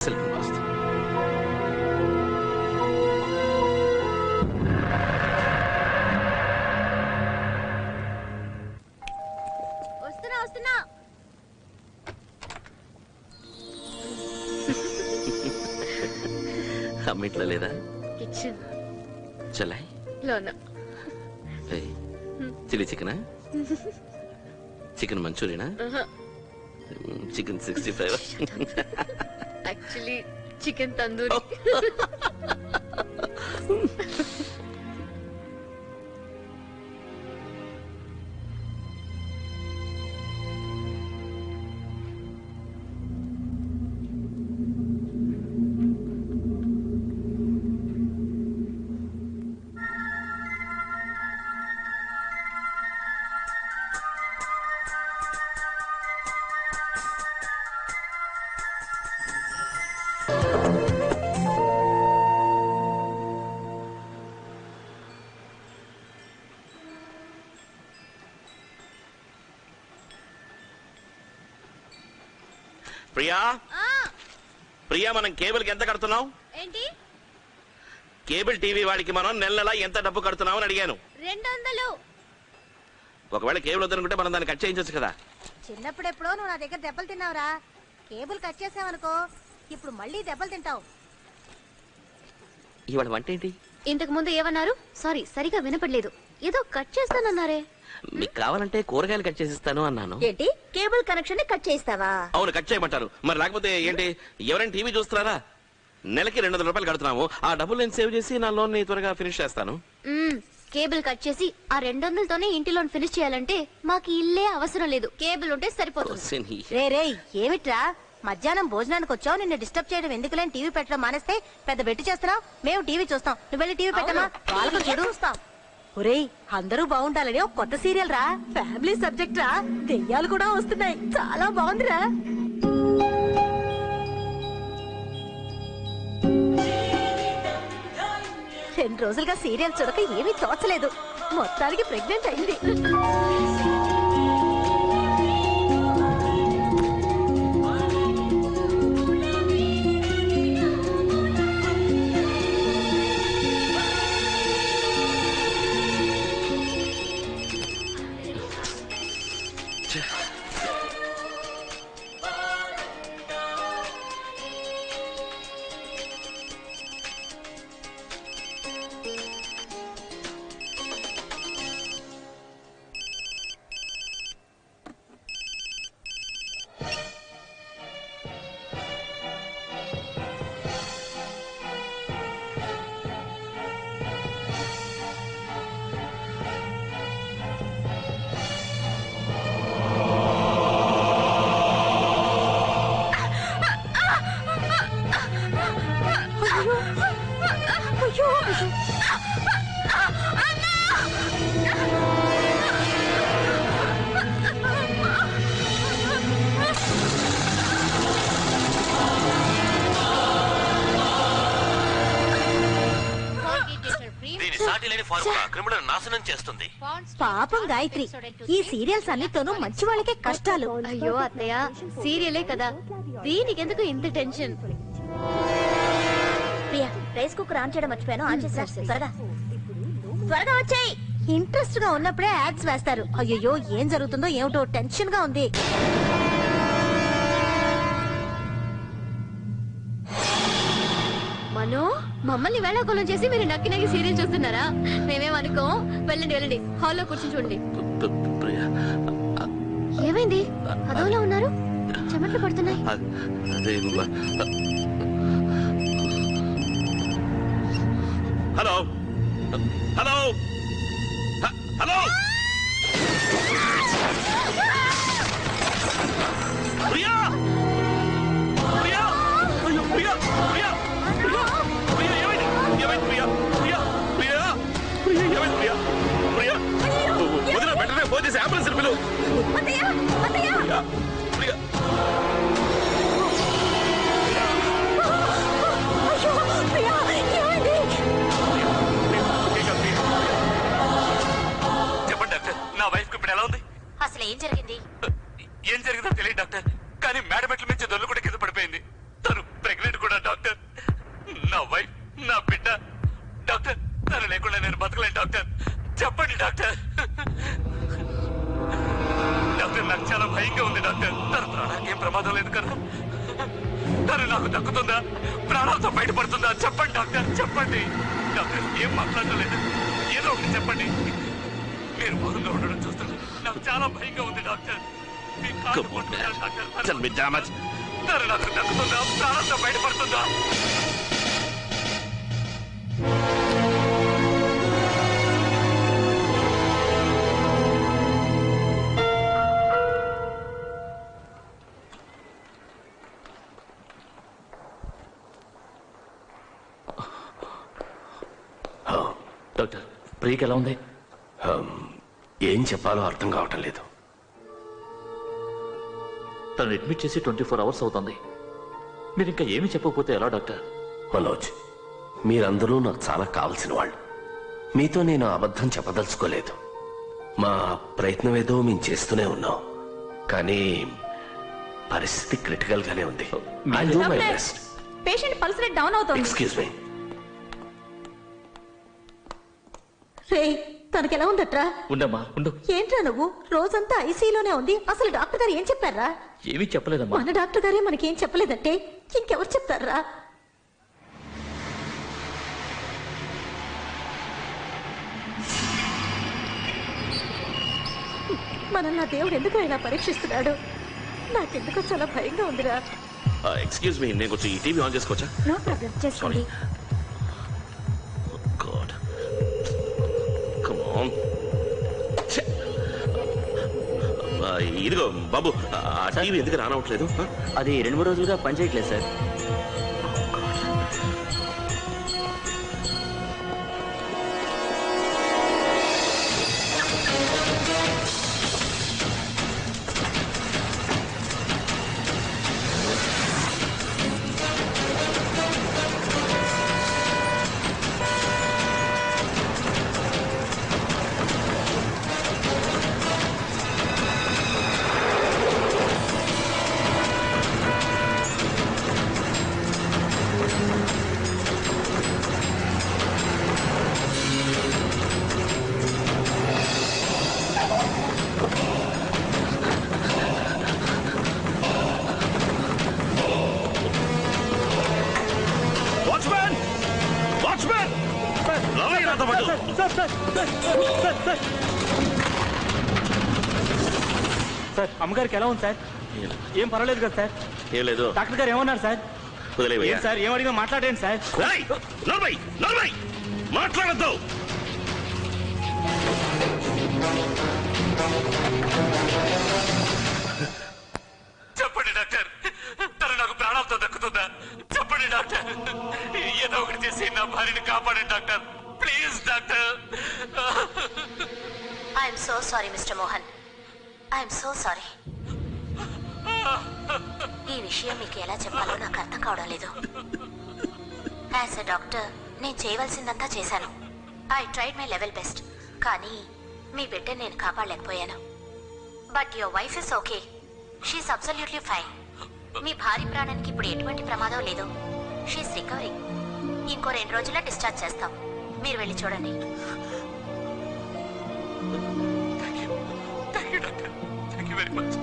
వస్తున్నా అమ్మిట్లో లేదా? కిచెన్ చలాయ్ లోన. చిల్లీ చికెనా? చికెన్ మంచూరియనా? Chicken 65? Actually chicken tandoori. Priya, Priya, మనం కేబుల్ కి ఎంత కడుతున్నావు? ఏంటి? కేబుల్ టీవీ వాడికి మనం నెల ఎంత డబ్బు కడుతున్నావు అని అడిగాను. 200. ఒకవేళ కేబుల్ వద్దనుకుంటే మనం దాన్ని కట్ చేయించచ్చు కదా. చిన్నప్పుడు ఎప్పుడో నువ్వు నా దగ్గర దెబ్బలు తిన్నావురా. కేబుల్ కట్ చేసావనుకో ఇప్పుడు మళ్ళీ దెబ్బలు తింటావు. ఇవాళ వంట ఏంటి? ఇంతకు ముందు ఏమన్నారు? సారీ, సరిగా వినపడలేదు. ఏదో కట్ చేస్తానన్నారే. మీకు కావాలంటే కూరగాయలు కట్ చేసిస్తాను అన్నాను. ఏంటి? కేబుల్ కనెక్షన్ కట్ చేస్తావా? అవును, కట్ చేయమంటారు. మరి లేకపోతే ఏంటి? ఎవరైనా టీవీ చూస్తున్నారా? నెలకి 200 రూపాయలు కడుతున్నాము. ఆ డబ్బులు నేను సేవ్ చేసి నా లోన్ ని త్వరగా ఫినిష్ చేస్తాను. కేబుల్ కట్ చేసి ఆ 200తోనే ఇంటి లోన్ ఫినిష్ చేయాలంటే మాకు ఇల్లే అవసరం లేదు. కేబుల్ ఉంటే సరిపోతుంది. రే ఏమిట్రా మధ్యాహ్నం భోజనానికి వచ్చావు? నిన్ను డిస్టర్బ్ చేయడం ఎందుకులేని టీవీ పెట్టడం మానేస్తే పెద్ద బెట్టి చేస్తున్నావు. మేము టీవీ చూస్తాం, నువ్వు వెళ్ళి టీవీ పెట్టమా? వాళ్ళకు చెడు చూస్తాం. ఒరేయ్, అందరూ బాగుండాలని ఒక కొత్త సీరియల్ రా, ఫ్యామిలీ సబ్జెక్ట్ రా, దెయ్యాలు కూడా వస్తున్నాయి, చాలా బాగుందిరా. రెండు రోజులుగా సీరియల్ చూడక ఏమీ తోచలేదు. మొత్తానికి ప్రెగ్నెంట్ అయింది. పాపం గాయత్రి, ఈ సీరియల్స్ అన్నిటితోనూ మంచి వాళ్ళకే కష్టాలు. అయ్యో అత్తయ్య, సీరియలే కదా, దీనికి ఎందుకు ఇంత tension? Priya, rice cooker on చేయడం మర్చిపోయాను, ఆన్ చేసి త్వరగా త్వరగా వచ్చాయి. ఇంట్రెస్ట్ గా ఉన్నప్పుడే యాడ్స్ వేస్తారు. అయ్యో, ఏం జరుగుతుందో ఏమిటో టెన్షన్ గా ఉంది. మనో, మమ్మల్ని వేళాకోళం చేసి మీరు నక్కి నక్కి సీరియల్ చూస్తున్నారా? మేమేమనుకో. వెళ్ళండి వెళ్ళండి, హాల్లో కూర్చొని చూడండి. ఏమైంది? అదోలా ఉన్నారు, చెమట్లు పడుతున్నాయి. Hello hello hello, Priya, Priya, అయ్యో ప్రియా, ప్రియా, ప్రియా, ప్రియా, ఏమైంది? ఏమైంది ప్రియా? ప్రియా, ప్రియా, ప్రియా, ఏమైంది ప్రియా? ప్రియా, వదిన వెంటనే ఫోన్ చేసి అంబులెన్స్ పిలువు. ప్రియా, ప్రియా. వైఫ్, నా బిడ్డ. డాక్టర్, తను లేకుండా నేను బతకలేను డాక్టర్. చెప్పండి డాక్టర్. డాక్టర్, నాకు చాలా భయంగా ఉంది డాక్టర్. తన ప్రాణానికి ఏం ప్రమాదం లేదు కదా? తను నాకు దక్కుతుందా? ప్రాణాలతో బయటపడుతుందా? చెప్పండి డాక్టర్, చెప్పండి. డాక్టర్, ఏం మాట్లాడలేదు, ఏదో ఒకటి చెప్పండి. మీరు మౌనంగా ఉండడం చూస్తాను, నాకు చాలా భయంగా ఉంది డాక్టర్. మీ కాలు పట్టుకుంటాను డాక్టర్. తను నాకు దక్కుతుందా? ప్రాణాలతో బయటపడుతుందా? డాక్టర్, ప్రియకి ఎలా ఉంది? ఏం చెప్పాలో అర్థం కావటం లేదు. తను అడ్మిట్ చేసి 24 hours అవుతుంది. మీరు ఇంకా ఏమి చెప్పకపోతే ఎలా డాక్టర్? మనోజ్, మీరందరూ నాకు చాలా కావలసిన వాళ్ళు. మీతో నేను అబద్ధం చెప్పదలుచుకోలేదు. మా ప్రయత్నం ఏదో మేము చేస్తూనే ఉన్నాం, కానీ పరిస్థితి క్రిటికల్ గానే ఉంది. I'll do my best. Patient pulse rate down అవుతుంది. Excuse me. రే, తనకి ఎలా ఉందట్రా? ఉండమ్మా, ఉండు. ఏంట్రా నువ్వు? రోజంతా ఐసీయూలోనే ఉంది. అసలు డాక్టర్ గారు ఏం చెప్పారా? ఏమీ చెప్పలేదమ్మా. మన డాక్టర్ గారే మనకేం చెప్పలేదంటే ఇంకెవరు చెప్తారా? మనల్ని దేవుడు ఎందుకు ఇలా పరీక్షిస్తున్నాడు? నాకెందుకో చాలా భయంగా ఉందిరా. ఎక్స్క్యూజ్ మీ, నేను కొంచెం ఈ టీవీ ఆన్ చేసుకోవచ్చా? నో ప్రాబ్లం, చేసుకోండి. God. Come on. ఇదిగో బాబు, ఆ టీవీ ఎందుకు రానవట్లేదు? అది 2-3 రోజులుగా పనిచేయట్లేదు సార్. సార్, అమ్మగారికి ఎలా ఉంది సార్? ఏం పర్వాలేదు కదా సార్? ఏం లేదు. డాక్టర్ గారు ఏమన్నారు సార్? వదిలేవయ్యా. సార్ ఏం అడిగినా మాట్లాడండి సార్. మాట్లాడద్దు. చెప్పండి డాక్టర్, తను నాకు ప్రాణాలతో దక్కుతుందా? చెప్పండి డాక్టర్, ఏదో ఒకటి చేసి నా భార్యని కాపాడండి doctor, please doctor. I'm so sorry mister Mohan, I'm so sorry. ఈ విషయం మీకు ఎలా చెప్పాలో నాకు అర్థం కావడం లేదు. యాజ్ ఎ డాక్టర్ నేను చేయవలసిందంతా చేశాను. I tried my level best. కానీ మీ బిడ్డ నేను కాపాడలేకపోయాను. But your wife is okay, she's absolutely fine. మీ భార్య ప్రాణానికి ఇప్పుడు ఎటువంటి ప్రమాదం లేదు. She's recovering. ఇంకో 2 రోజుల్లో డిశ్చార్జ్ చేస్తాం. మీరు వెళ్ళి చూడండి. Thank you doctor, thank you very much.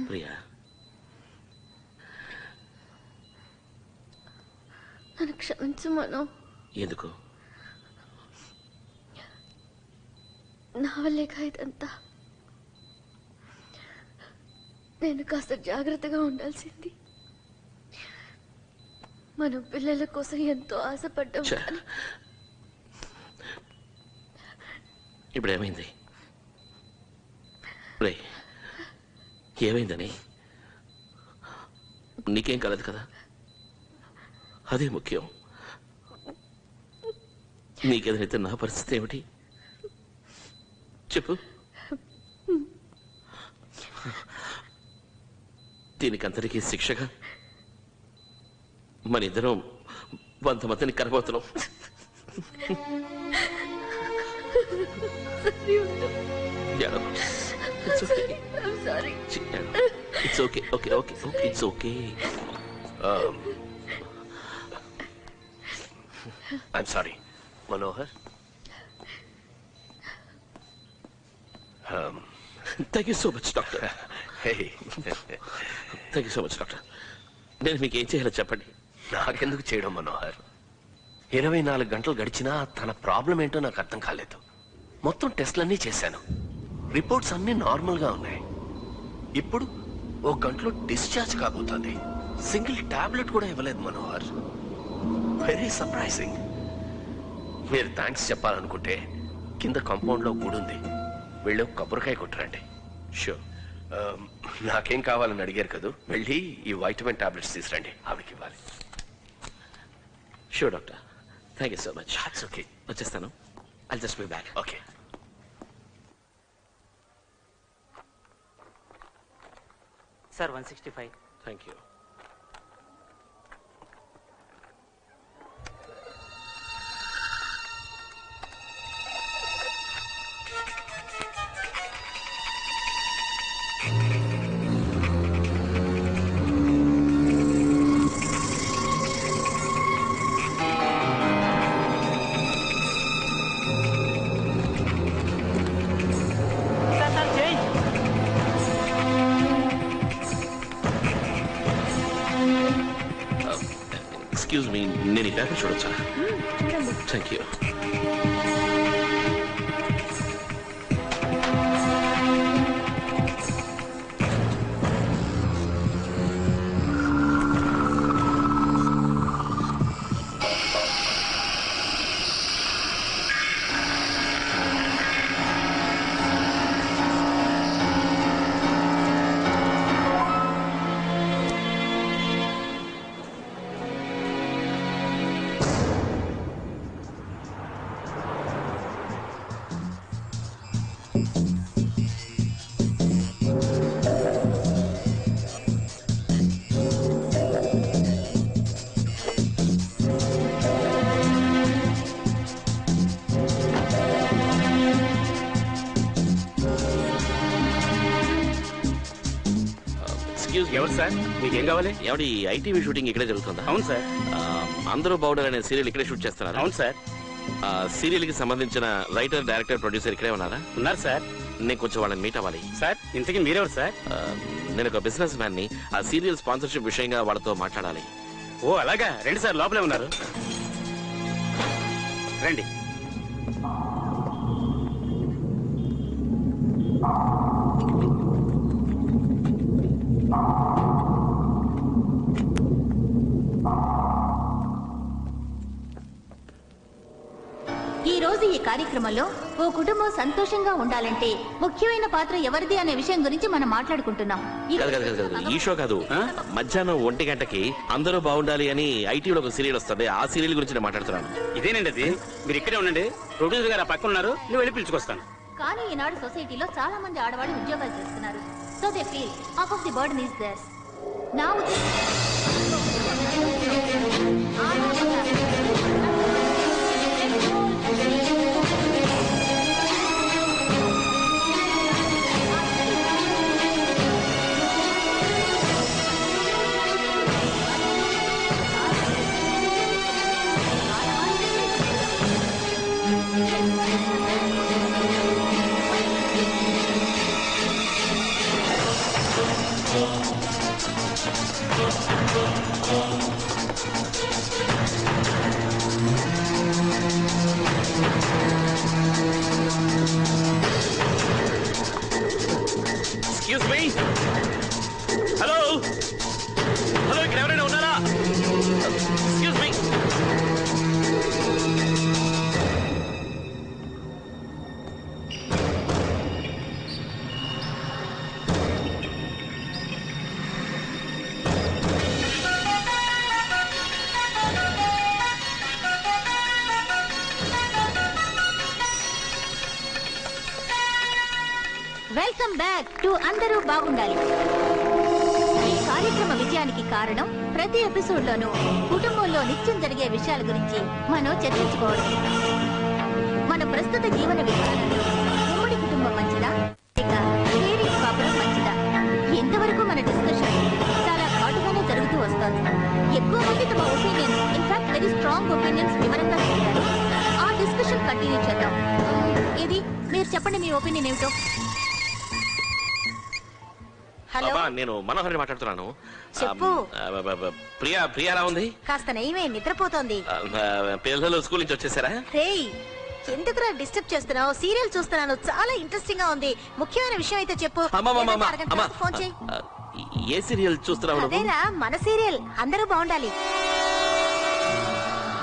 Priya, నన్ను క్షమించు మనో. ఎందుకు? నా వల్లేగా ఇదంతా. నేను కాస్త జాగ్రత్తగా ఉండాల్సింది. మనం పిల్లల కోసం ఎంతో ఆశపడ్డాం. ఇప్పుడు ఏమైంది? రే, ఏమైందని? నీకేం కలదు కదా, అదే ముఖ్యం. నీకేదైతే నా పరిస్థితి ఏమిటి చెప్పు. దీనికంతటికీ శిక్షగా మన ఇద్దరం 100 మందిని కనబోతున్నాం. It's okay. I'm sorry, Manohar. Thank you so much, doctor. Hey. Thank you so much, doctor. నేను మీకు ఏం చేయాలో చెప్పండి. నాకెందుకు చేయడం మనోహర్? 24 గంటలు గడిచినా తన ప్రాబ్లం ఏంటో నాకు అర్థం కాలేదు. మొత్తం టెస్ట్లన్నీ చేశాను, రిపోర్ట్స్ అన్నీ నార్మల్గా ఉన్నాయి. ఇప్పుడు 1 గంటలో డిశ్చార్జ్ కాబోతుంది. సింగిల్ టాబ్లెట్ కూడా ఇవ్వలేదు మనోహర్. Very surprising. మీరు థ్యాంక్స్ చెప్పాలనుకుంటే కింద కాంపౌండ్లో గుడి ఉంది, వెళ్ళి కొబ్బరికాయ కొట్టరండి. షూర్. నాకేం కావాలని అడిగారు కదా, వెళ్ళి ఈ వైటమిన్ టాబ్లెట్స్ తీసురండి, ఆవిడకి ఇవ్వాలి. Sure doctor. Thank you so much. It's okay. వచ్చేస్తాను. I'll just be back. Okay. Sir 165. Thank you. Excuse me, నేను ఈ పేపర్ చూడొచ్చా? Thank you. ఎవరు సార్, మీకేం కావాలి? ఎవడి ఐటీవీ షూటింగ్ ఇక్కడే జరుగుతుందా? అవును సార్. అందరూ బౌడర్ అనే సీరియల్ ఇక్కడే షూట్ చేస్తున్నారు? అవును సార్. సీరియల్ కి సంబంధించిన రైటర్, డైరెక్టర్, ప్రొడ్యూసర్ ఇక్కడే ఉన్నారా? ఉన్నారు సార్. నేను కొంచెం వాళ్ళని మీట్ అవ్వాలి. సార్, ఇంతకీ మీరెవరు సార్? నేను ఒక బిజినెస్ మ్యాన్ ని. ఆ సీరియల్ స్పాన్సర్షిప్ విషయంగా వాళ్ళతో మాట్లాడాలి. ఓ అలాగా, రండి సార్, లోపలే ఉన్నారు, రండి. ఈ రోజు ఈ కార్యక్రమంలో ఓ కుటుంబం సంతోషంగా ఉండాలంటే ముఖ్యమైన పాత్ర ఎవరిది అనే విషయం గురించి మనం మాట్లాడుకుంటున్నాం. ఈ షో కాదు, మధ్యాహ్నం 1 గంటకి అందరూ బాగుండాలి అని ఐటీవీలో ఒక సీరియల్ వస్తుంది. ఆ సీరియల్ గురించి నేను మాట్లాడుతున్నాను. ఇదేనండి అది. మీరు ఇక్కడే ఉండండి, ప్రొడ్యూసర్ గారు పక్కన ఉన్నారు, నేను వెళ్ళి పిలుచుకొస్తాను. కానీ ఈనాడు సొసైటీలో చాలా మంది ఆడవాళ్ళు ఉద్యోగాలు చేస్తున్నారు. So they feel half of the burden is there's. నా ఎక్స్క్యూజ్ మీ. హలో హలో, ఇక్కడ ఎవరైనా ఉన్నారా? యాక్ట్ 2 అందరూ బాగుండాలి. ఈ కార్యక్రమ విజయానికి కారణం ప్రతి ఎపిసోడ్ లోనూ కుటుంబంలో నిత్యం జరిగే విషయాల గురించి మనం చర్చించుకోవడం. మన ప్రస్తుత జీవన విధానంలో ఉమ్మడి కుటుంబం మంచిదా ఇక షేరింగ్ కాపురం మంచిదా? ఎంతవరకు మన డిస్కషన్ చాలా ఘాటుగానే జరుగుతూ వస్తోంది. ఎక్కువ మంది తమ opinions in fact very strong opinions వివరంగా చెప్పారు. ఆ డిస్కషన్ కంటిన్యూ చేద్దాం. ఇది మీరు చెప్పండి, మీ ఒపీనియన్ ఏమిటో. హలో, నేను మనోహర్ మాట్లాడుతున్నాను. చెప్పు. ప్రియా ఎలా ఉంది? కాస్త నయమే, నిద్రపోతోంది. పిల్లలు స్కూల్ నుంచి వచ్చేసారా? రేయ్, ఎందుకురా డిస్టర్బ్ చేస్తున్నావు? సీరియల్ చూస్తున్నాను, చాలా ఇంట్రెస్టింగ్ గా ఉంది. ముఖ్యమైన విషయం అయితే చెప్పు. లేదంటే అరగంట తర్వాత ఫోన్ చేయి. ఏ సీరియల్ చూస్తున్నావు? అదేరా మన సీరియల్ అందరూ బాగుండాలి.